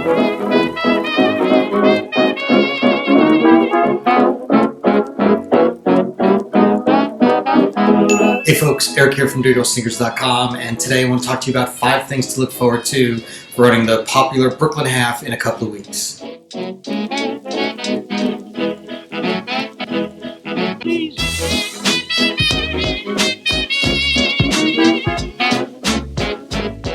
Hey folks, Eric here from DirtyOldSneakers.com, and today I want to talk to you about 5 things to look forward to for running the popular Brooklyn Half in a couple of weeks.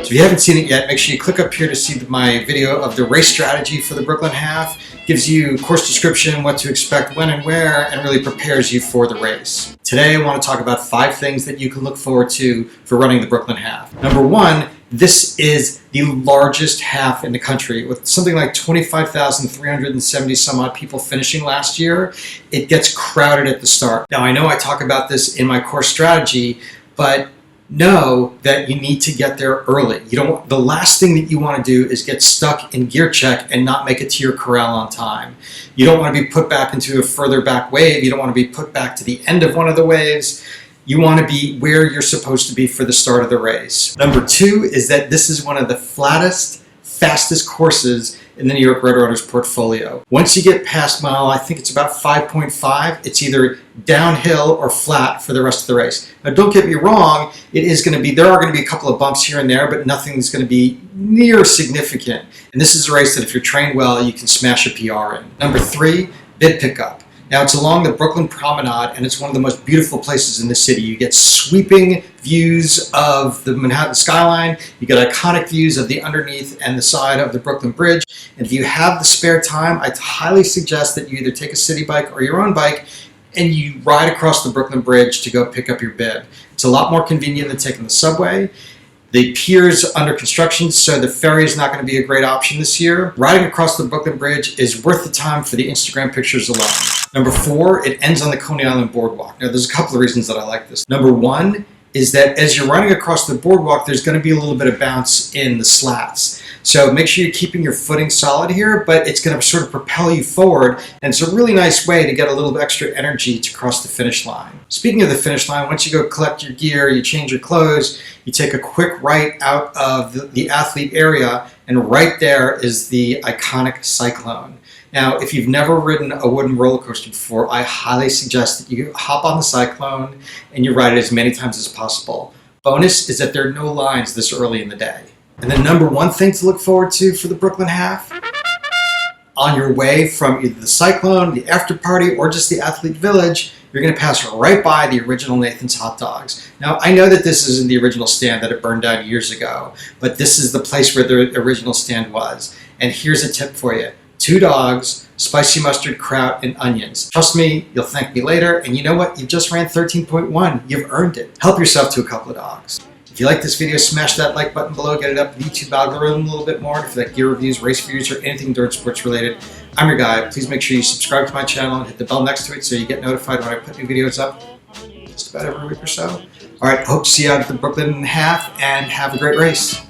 So if you haven't seen it yet, make sure you click up here to see my video of the race strategy for the Brooklyn Half. Gives you course description, what to expect, when and where, and really prepares you for the race. Today I want to talk about 5 things that you can look forward to for running the Brooklyn Half. Number 1, this is the largest half in the country with something like 25,370 some odd people finishing last year. It gets crowded at the start. Now I know I talk about this in my course strategy, but know that you need to get there early. The last thing that you want to do is get stuck in gear check and not make it to your corral on time. You don't want to be put back into a further back wave. You don't want to be put back to the end of one of the waves. You want to be where you're supposed to be for the start of the race. Number 2 is that this is one of the flattest, fastest courses in the New York Road Runners portfolio. Once you get past mile, I think it's about 5.5, it's either downhill or flat for the rest of the race. Now don't get me wrong, there are going to be a couple of bumps here and there, but nothing's going to be near significant. And this is a race that if you're trained well, you can smash a PR in. Number 3, bib pickup. Now it's along the Brooklyn Promenade, and it's one of the most beautiful places in the city. You get sweeping views of the Manhattan skyline, you get iconic views of the underneath and the side of the Brooklyn Bridge, and if you have the spare time, I highly suggest that you either take a city bike or your own bike and you ride across the Brooklyn Bridge to go pick up your bib. It's a lot more convenient than taking the subway. The pier's under construction, so the ferry is not going to be a great option this year. Riding across the Brooklyn Bridge is worth the time for the Instagram pictures alone. Number 4, it ends on the Coney Island Boardwalk. Now, there's a couple of reasons that I like this. Number 1 is that as you're running across the boardwalk, there's going to be a little bit of bounce in the slats. So make sure you're keeping your footing solid here, but it's going to sort of propel you forward, and it's a really nice way to get a little extra energy to cross the finish line. Speaking of the finish line, once you go collect your gear, you change your clothes, you take a quick right out of the athlete area, and right there is the iconic Cyclone. Now, if you've never ridden a wooden roller coaster before, I highly suggest that you hop on the Cyclone and you ride it as many times as possible. Bonus is that there are no lines this early in the day. And the number 1 thing to look forward to for the Brooklyn Half, on your way from either the Cyclone, the after party, or just the Athlete Village, you're going to pass right by the original Nathan's Hot Dogs. Now, I know that this isn't the original stand, that it burned down years ago, but this is the place where the original stand was. And here's a tip for you. 2 dogs, spicy mustard, kraut, and onions. Trust me, you'll thank me later, and you know what? You just ran 13.1. You've earned it. Help yourself to a couple of dogs. If you like this video, smash that like button below, get it up the YouTube algorithm a little bit more. If you like gear reviews, race reviews, or anything endurance sports related, I'm your guy. Please make sure you subscribe to my channel and hit the bell next to it so you get notified when I put new videos up just about every week or so. All right, hope to see you out at the Brooklyn Half, and have a great race.